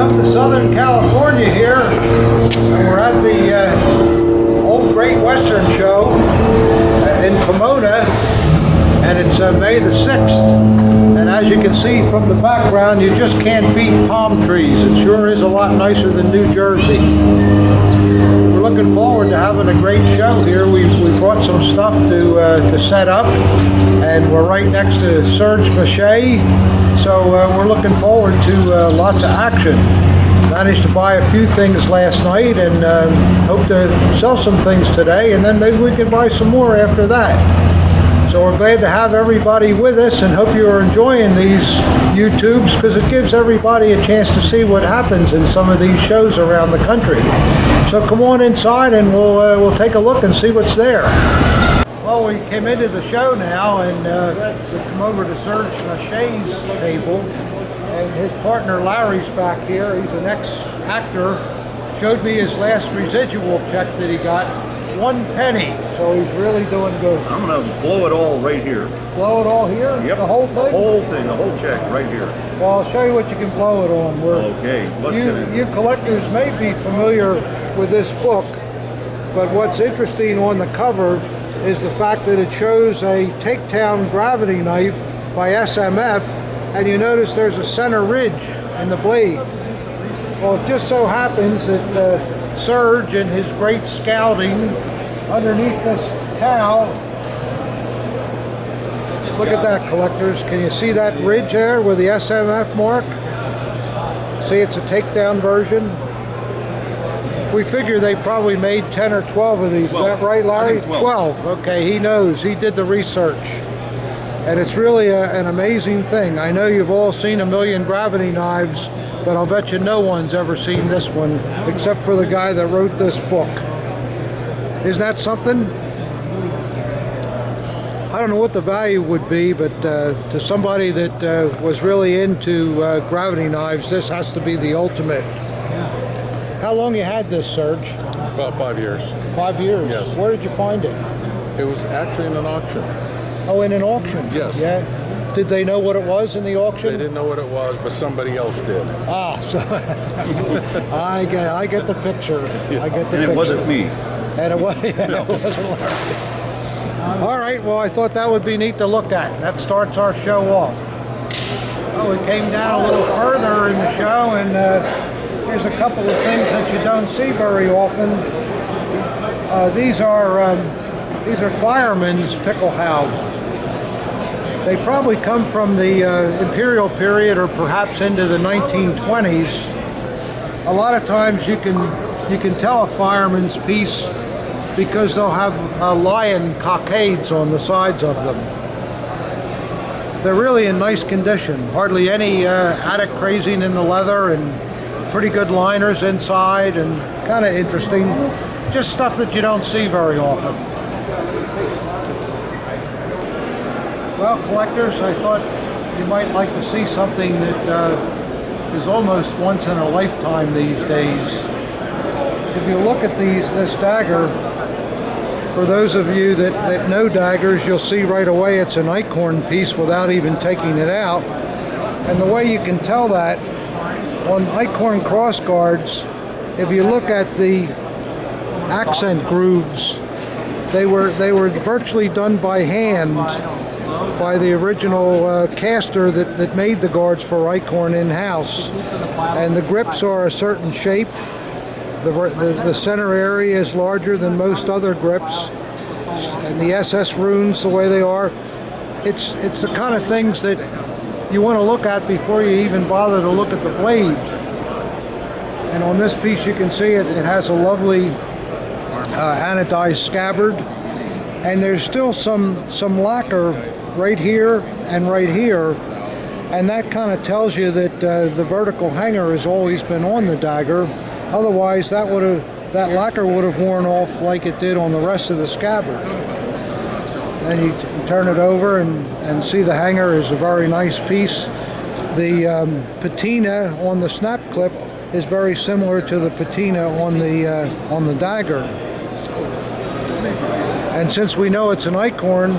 Welcome to Southern California here, and we're at the Old Great Western Show in Pomona, and it's May the 6th, and as you can see from the background, you just can't beat palm trees. It sure is a lot nicer than New Jersey. We're looking forward to having a great show here. We brought some stuff to set up, and we're right next to Serge Mache. So we're looking forward to lots of action. Managed to buy a few things last night and hope to sell some things today, and then maybe we can buy some more after that. So we're glad to have everybody with us and hope you're enjoying these YouTubes, because it gives everybody a chance to see what happens in some of these shows around the country. So come on inside and we'll take a look and see what's there. Well, we came into the show now, and we come over to Serge Mache's table, and his partner Larry's back here. He's an ex-actor. Showed me his last residual check that he got, 1 penny. So he's really doing good. I'm gonna blow it all right here. Blow it all here? Yep. The whole thing? The whole thing, the whole check right here. Well, I'll show you what you can blow it on. Okay. You collectors may be familiar with this book, but what's interesting on the cover is the fact that it shows a takedown gravity knife by SMF, and you notice there's a center ridge in the blade. Well, it just so happens that Serge and his great scouting underneath this towel, look at that, collectors. Can you see that ridge there with the SMF mark? See, it's a takedown version. We figure they probably made 10 or 12 of these. 12. Is that right, Larry? 12. Okay, he knows. He did the research. And it's really an amazing thing. I know you've all seen a million gravity knives, but I'll bet you no one's ever seen this one, except for the guy that wrote this book. Isn't that something? I don't know what the value would be, but to somebody that was really into gravity knives, this has to be the ultimate. How long you had this, Serge? About 5 years. 5 years? Yes. Where did you find it? It was actually in an auction. Oh, in an auction? Yes. Yeah. Did they know what it was in the auction? They didn't know what it was, but somebody else did. Ah, so I get the picture. I get the And picture. it wasn't me. And it wasn't Larry. All right, well, I thought that would be neat to look at. That starts our show off. Well, we came down a little further in the show, and here's a couple of things that you don't see very often. These are Fireman's pickelhaube. They probably come from the Imperial period, or perhaps into the 1920s. A lot of times you can tell a fireman's piece because they'll have lion cockades on the sides of them. They're really in nice condition. Hardly any attic crazing in the leather, and pretty good liners inside, and kind of interesting. Just stuff that you don't see very often. Well, collectors, I thought you might like to see something that is almost once in a lifetime these days. If you look at this dagger, for those of you that know daggers, you'll see right away it's an acorn piece without even taking it out. And the way you can tell that, on acorn crossguards, if you look at the accent grooves, they were virtually done by hand by the original caster that made the guards for acorn in-house. And the grips are a certain shape. The center area is larger than most other grips, and the SS runes the way they are. It's the kind of things that you want to look at before you even bother to look at the blade. And on this piece you can see it has a lovely anodized scabbard, and there's still some lacquer right here and right here, and that kind of tells you that the vertical hanger has always been on the dagger. Otherwise that lacquer would have worn off like it did on the rest of the scabbard. Then you turn it over and see the hanger is a very nice piece. The patina on the snap clip is very similar to the patina on the dagger. And since we know it's an acorn,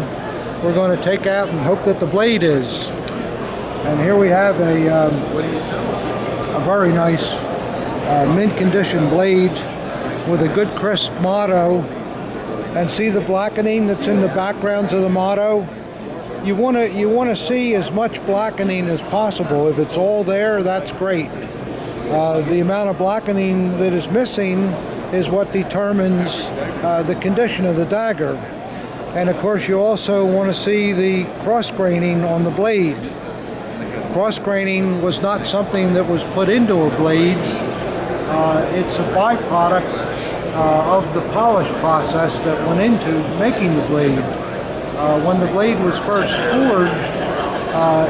we're going to take out and hope that the blade is. And here we have a very nice mint condition blade with a good crisp motto. And see the blackening that's in the backgrounds of the motto? You want to see as much blackening as possible. If it's all there, that's great. The amount of blackening that is missing is what determines the condition of the dagger. And of course you also want to see the cross graining on the blade. Cross graining was not something that was put into a blade. It's a byproduct of the polish process that went into making the blade. When the blade was first forged,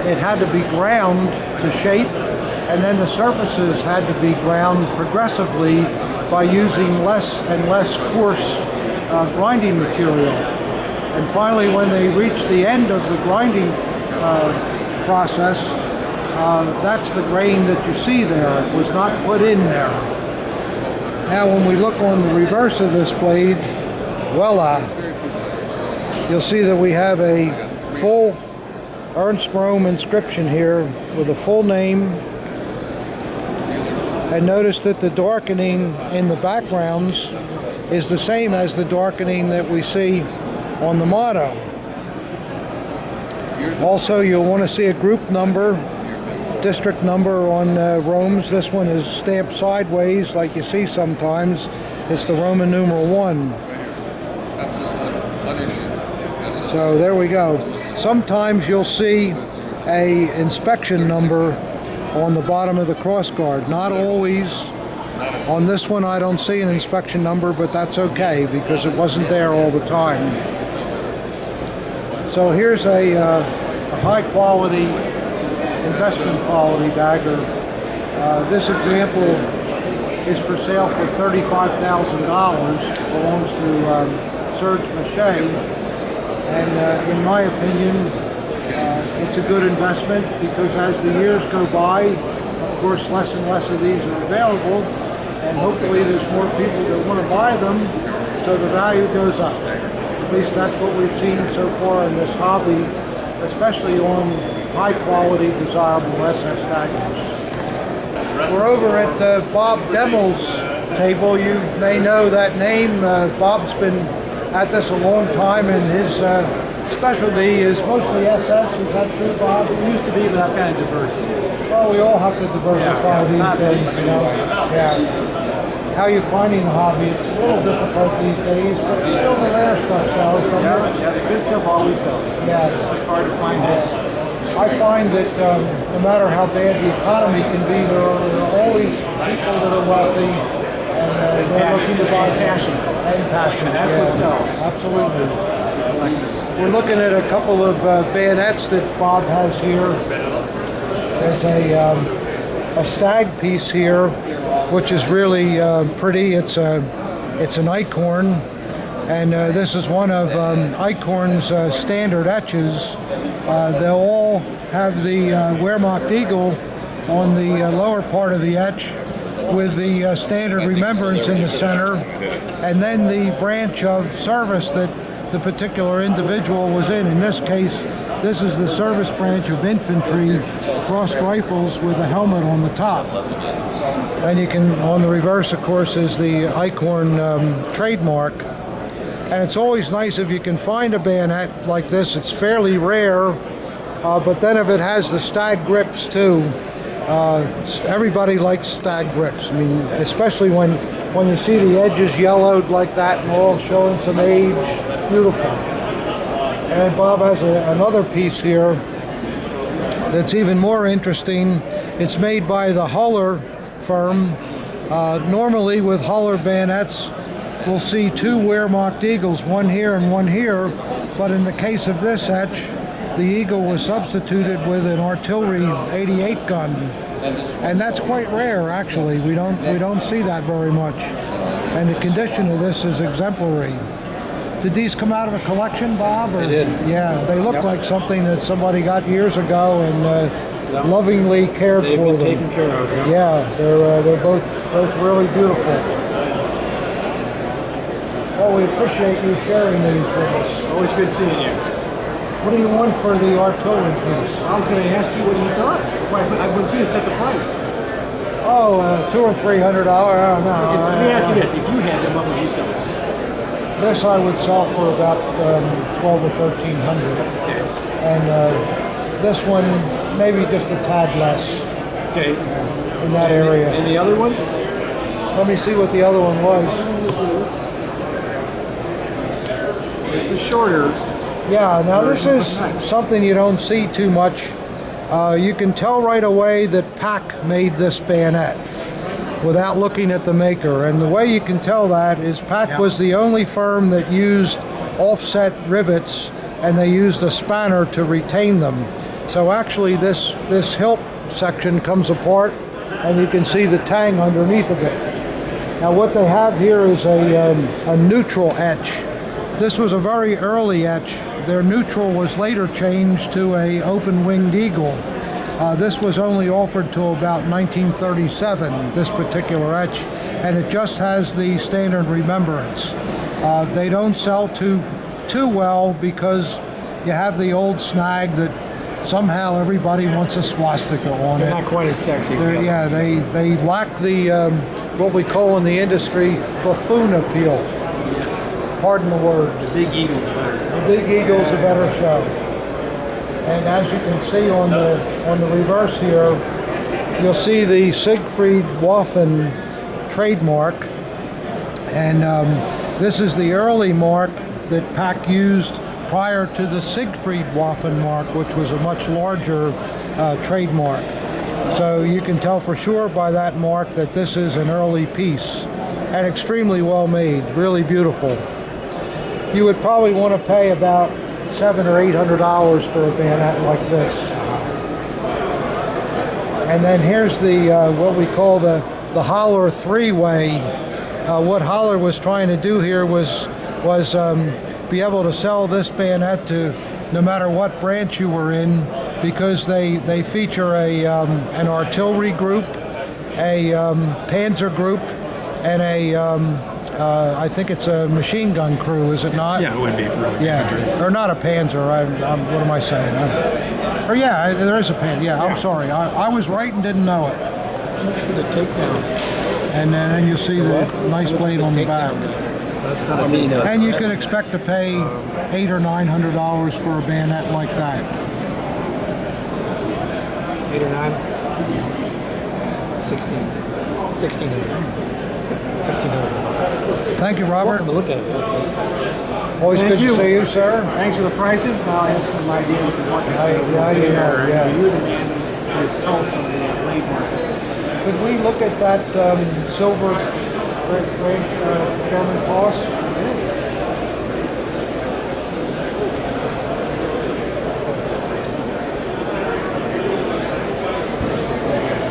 it had to be ground to shape, and then the surfaces had to be ground progressively by using less and less coarse grinding material. And finally, when they reached the end of the grinding process, that's the grain that you see there. It was not put in there. Now when we look on the reverse of this blade, voila, you'll see that we have a full Ernst Röhm inscription here with a full name. And notice that the darkening in the backgrounds is the same as the darkening that we see on the motto. Also, you'll want to see a group number, district number on Röhms. This one is stamped sideways like you see sometimes. It's the Roman numeral 1. So there we go. Sometimes you'll see a inspection number on the bottom of the crossguard. Not always. On this one I don't see an inspection number, but that's okay because it wasn't there all the time. So here's a high quality, investment quality dagger. This example is for sale for $35,000. Belongs to Serge Maché. And in my opinion, it's a good investment because as the years go by, of course, less and less of these are available, and hopefully there's more people that want to buy them, so the value goes up. At least that's what we've seen so far in this hobby, especially on high-quality, desirable SS daggers. We're over at Bob Demmel's table. You may know that name. Bob's been at this a long time, and his specialty is mostly SS. Is that true, Bob? It used to be, but I've kind of diverse. Well, we all have to diversify these days, you know. Yeah. How are you finding the hobby? It's a little difficult these days, but still the rare stuff sells. Yeah, the good stuff always sells. Yeah. It's just hard to find it. I find that no matter how bad the economy can be, there are always people that are wealthy and they're looking to buy passion. And passion. And that's what sells. Absolutely. We're looking at a couple of bayonets that Bob has here. There's a stag piece here, which is really pretty. It's an Eichhorn, and this is one of Eichhorn's standard etches. They'll all have the Wehrmacht eagle on the lower part of the etch, with the standard remembrance in the center, and then the branch of service that the particular individual was in. In this case, this is the service branch of infantry, crossed rifles with a helmet on the top. And you can, on the reverse, of course, is the Eichhorn trademark. And it's always nice if you can find a bayonet like this. It's fairly rare, but then if it has the stag grips too, everybody likes stag grips. I mean, especially when you see the edges yellowed like that and all showing some age. Beautiful. And Bob has another piece here that's even more interesting. It's made by the Huller firm. Normally with Huller bayonets, we'll see two Wehrmacht eagles, one here and one here, but in the case of this etch, the eagle was substituted with an artillery 88 gun, and that's quite rare actually. We don't see that very much, and the condition of this is exemplary. Did these come out of a collection, Bob? Or? They did. Yeah, they look like something that somebody got years ago and lovingly cared They've for been them. taken care of. Yeah, they're both really beautiful. Well, we appreciate you sharing these with us. Always good seeing you. What do you want for the artillery piece? I was going to ask you what you thought before I want you to set the price. Oh, $200 or $300. I don't know. Let me ask you this: if you had them, what would you sell? This I would sell for about 12 or 1300, Okay. and this one maybe just a tad less Okay. in that area. And the other ones? Let me see what the other one was. It's the shorter. Yeah, now this version. is Nice. something you don't see too much. You can tell right away that Pack made this bayonet without looking at the maker. And the way you can tell that is Pack was the only firm that used offset rivets, and they used a spanner to retain them. So actually this hilt section comes apart, and you can see the tang underneath of it. Now what they have here is a neutral etch. This was a very early etch. Their neutral was later changed to a open-winged eagle. This was only offered till about 1937, this particular etch, and it just has the standard remembrance. They don't sell too well because you have the old snag that somehow everybody wants a swastika on They're it. not quite as sexy. As the other Yeah, ones. they lack the what we call in the industry buffoon appeal. Yes. Pardon the word. The big eagles are better. The Big Eagle's a better show. And as you can see on the reverse here, you'll see the Siegfried Waffen trademark. And this is the early mark that Pack used prior to the Siegfried Waffen mark, which was a much larger trademark. So you can tell for sure by that mark that this is an early piece, and extremely well made, really beautiful. You would probably want to pay about $700 or $800 for a bayonet like this. And then here's the what we call the Holler three-way. What Holler was trying to do here was be able to sell this bayonet to no matter what branch you were in, because they feature an artillery group, a Panzer group, and I think it's a machine gun crew, is it not? Yeah, it would be for a Yeah, or not a Panzer. What am I saying? Or yeah, there is a Panzer. Yeah, I'm sorry. I was right and didn't know it. for the takedown. And then you'll see the nice blade on the back. That's not a mean. And you can expect to pay $800 or $900 for a bayonet like that. 8 or 9? 16. 1600. 1600. Thank you, Robert. Welcome to look at it. Always Thank good you. to see you, sir. Thanks for the prices. Now I have some idea what the market Yeah, yeah. You're the man who is pulse on the blade market. Could we look at that silver German cross?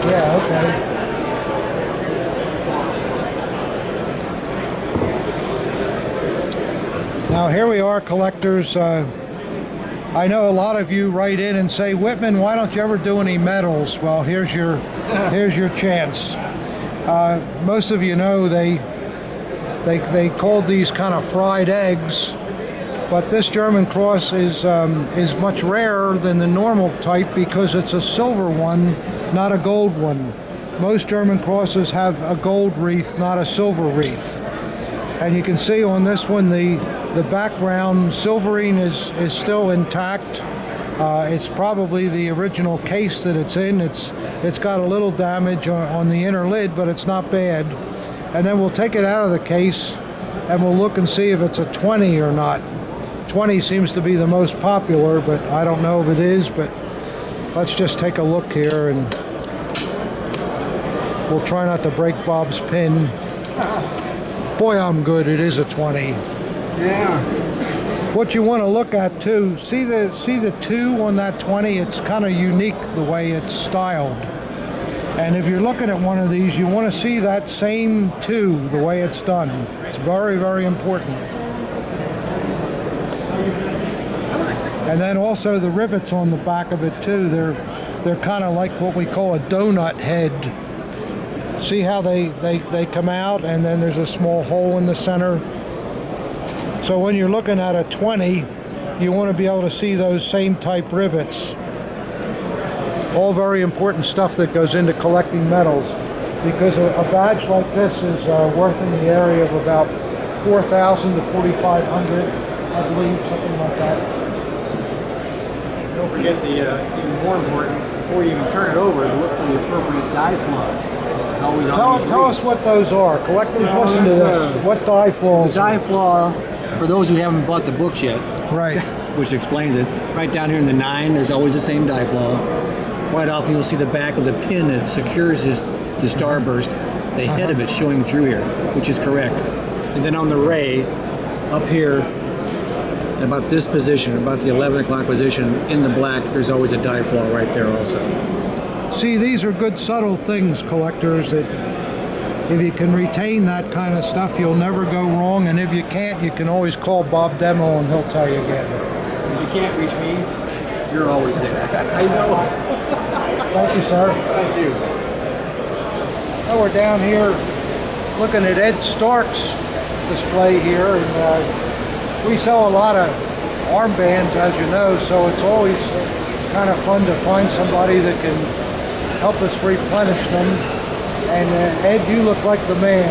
Yeah, okay. Now here we are, collectors. I know a lot of you write in and say, Wittmann, why don't you ever do any medals? Well, here's your chance. Most of you know they called these kind of fried eggs, but this German cross is much rarer than the normal type because it's a silver one, not a gold one. Most German crosses have a gold wreath, not a silver wreath. And you can see on this one the background silvering is still intact. It's probably the original case that it's in. It's got a little damage on the inner lid, but it's not bad. And then we'll take it out of the case and we'll look and see if it's a 20 or not. 20 seems to be the most popular, but I don't know if it is. But let's just take a look here, and we'll try not to break Bob's pin. Boy, I'm good. It is a 20. Yeah. What you want to look at too, see the 2 on that 20, it's kind of unique the way it's styled. And if you're looking at one of these, you want to see that same 2 the way it's done. It's very, very important. And then also the rivets on the back of it too, they're kind of like what we call a donut head. See how they come out, and then there's a small hole in the center. So when you're looking at a 20, you want to be able to see those same type rivets. All very important stuff that goes into collecting medals. because a badge like this is worth in the area of about 4,000 to 4,500, I believe, something like that. Don't forget the even more important, before you even turn it over, to look for the appropriate die flaws. It's always on these Tell us rigs. what those are. Collectors, Well, listen to there's, this. What die flaws? The die flaw, for those who haven't bought the books yet, Right. which explains it, right down here in the 9, there's always the same die flaw. Quite often you'll see the back of the pin that secures the starburst, the head of it showing through here, which is correct. And then on the ray, up here, about this position, about the 11 o'clock position, in the black, there's always a die flaw right there also. See, these are good subtle things, collectors, that if you can retain that kind of stuff, you'll never go wrong. And if you can't, you can always call Bob Demmel and he'll tell you again. If you can't reach me, you're always there. I know. Thank you, sir. Thank you. Now we're down here looking at Ed Stark's display here, and we sell a lot of armbands, as you know, so it's always kind of fun to find somebody that can help us replenish them. And Ed, you look like the man.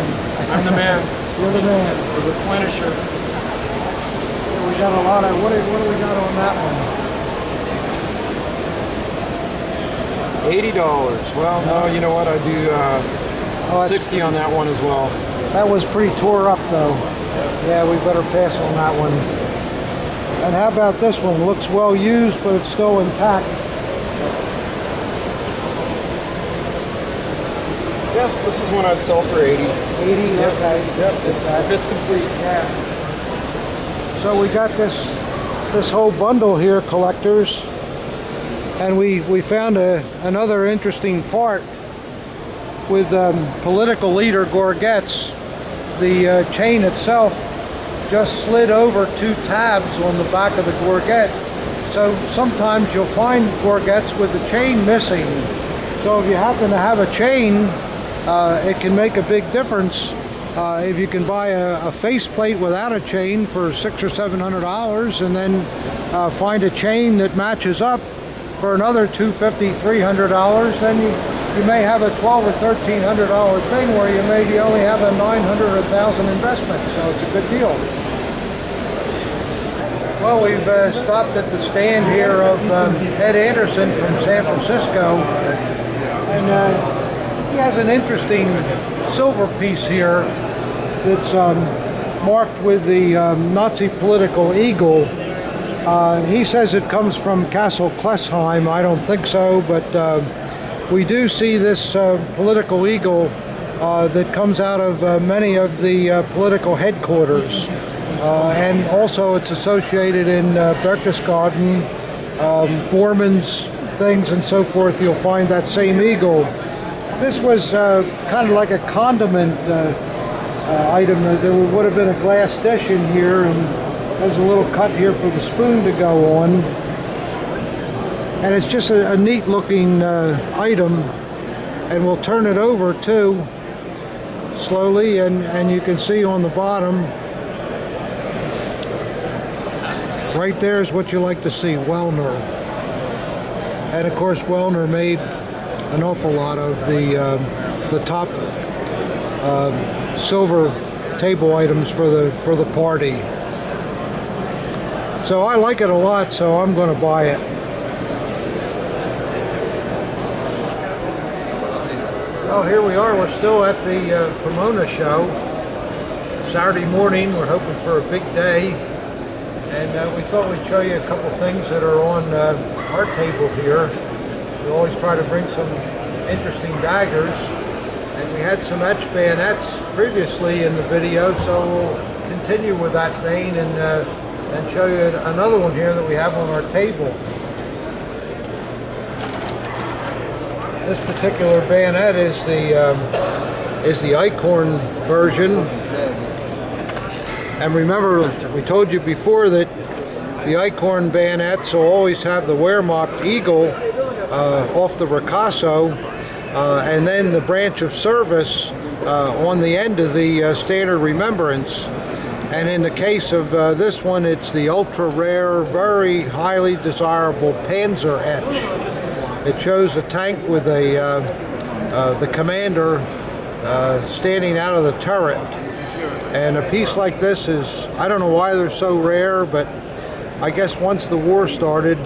I'm the man. You're the man. The replenisher. We got a lot of, what do we got on that one? $80. Well, no, you know what? I do that's 60 on that one as well. That was pretty tore up, though. Yeah, we better pass on that one. And how about this one? Looks well used, but it's still intact. Yeah, this is one I'd sell for 80. 80, okay. Yep, If it's complete. yeah. So we got this whole bundle here, collectors, and we found another interesting part with political leader gorgets. The chain itself just slid over 2 tabs on the back of the gorget. So sometimes you'll find gorgets with the chain missing. So if you happen to have a chain, it can make a big difference. If you can buy a faceplate without a chain for $600 or $700, and then find a chain that matches up for another $250, $300, then you may have a $1,200 or $1,300 thing where you maybe only have a $900 or $1,000 investment. So it's a good deal. Well, we've stopped at the stand here of Ed Anderson from San Francisco, and he has an interesting silver piece here that's marked with the Nazi political eagle. He says it comes from Castle Klesheim. I don't think so, but we do see this political eagle that comes out of many of the political headquarters. And also it's associated in Berchtesgaden, Bormann's things and so forth. You'll find that same eagle. This was kind of like a condiment item. There would have been a glass dish in here, and there's a little cut here for the spoon to go on. And it's just a neat looking item. And we'll turn it over too, slowly, and you can see on the bottom, right there is what you like to see, Wellner. And of course, Wellner made an awful lot of the top silver table items for the party. So I like it a lot, so I'm going to buy it. Well, here we are. We're still at the Pomona show. Saturday morning. We're hoping for a big day. And we thought we'd show you a couple things that are on our table here. We always try to bring some interesting daggers. And we had some etched bayonets previously in the video, so we'll continue with that vein and show you another one here that we have on our table. This particular bayonet is the Eichhorn version. And remember, we told you before that the Eichhorn bayonets will always have the Wehrmacht eagle off the ricasso, and then the branch of service on the end of the standard remembrance. And in the case of this one, it's the ultra rare, very highly desirable Panzer etch. It shows a tank with the commander standing out of the turret. And a piece like this is, I don't know why they're so rare, but I guess once the war started,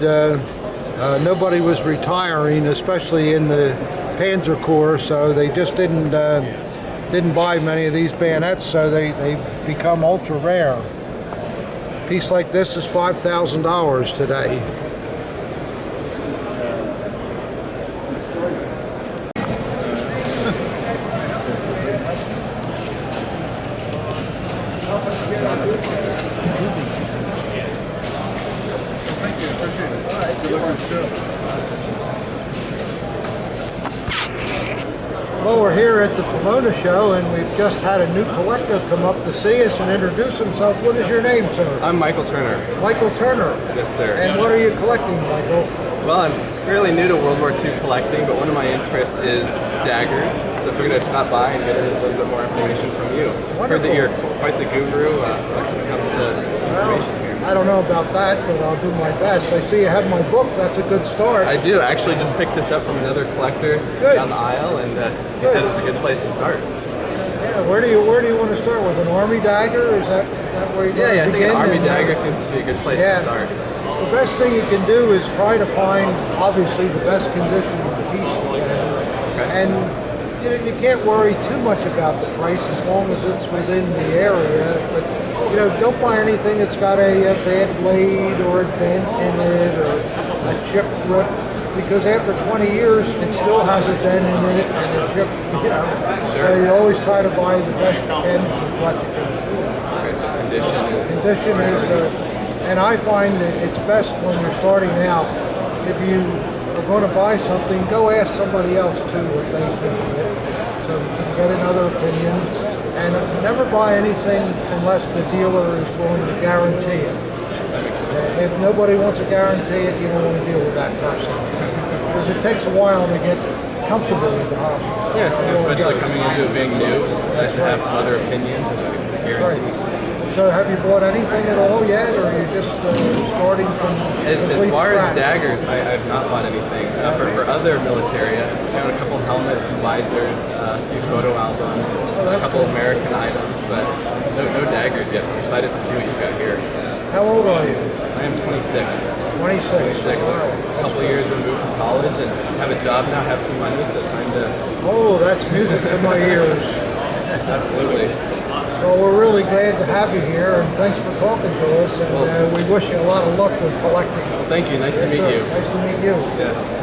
nobody was retiring, especially in the Panzer Corps, so they just didn't buy many of these bayonets, so they've become ultra rare. A piece like this is $5,000 today. Well, we're here at the Pomona show, and we've just had a new collector come up to see us and introduce himself. What is your name, sir? I'm Michael Turner. Michael Turner. Yes, sir. And what are you collecting, Michael? Well, I'm fairly new to World War II collecting, but one of my interests is daggers. So if we're going to stop by and get a little bit more information from you. Wonderful. Heard that you're quite the guru when it comes to information here. I don't know about that, but I'll do my best. I see you have my book. That's a good start. I do. I actually just picked this up from another collector down the aisle, and he said it was a good place to start. Yeah, where do you want to start with? An army dagger? Is that where you're Yeah, I think begin? an army dagger seems to be a good place to start. The best thing you can do is try to find, obviously, the best condition of the piece. And you can't worry too much about the price as long as it's within the area. But don't buy anything that's got a bad blade or a dent in it or a chip rip, because after 20 years it still has a dent in it and a chip. So you always try to buy the best you can with what you can. Okay, so condition is. And I find that it's best when you're starting out, if you are going to buy something, go ask somebody else too what they think of it, so you can get another opinion. And never buy anything unless the dealer is willing to guarantee it. That makes sense. If nobody wants to guarantee it, you don't want to deal with that person. Because it takes a while to get comfortable with the hobby. Yes, especially coming into it being new, it's nice to have some other opinions and a guarantee. Right. So have you bought anything at all yet, or are you just starting from As far as scratch? daggers, I've not bought anything. For other militaria, I own a couple helmets and visors, a few photo albums, a couple American items, but no daggers yet, so I'm excited to see what you've got here. How old are you? I am 26. 26. 26. Wow. A couple of years removed from college and have a job now, have some money, so time to... Oh, that's music to my ears. Absolutely. Well, we're really glad to have you here, and thanks for talking to us, and we wish you a lot of luck with collecting. Well, thank you. Nice to meet you. Nice to meet you. Yes.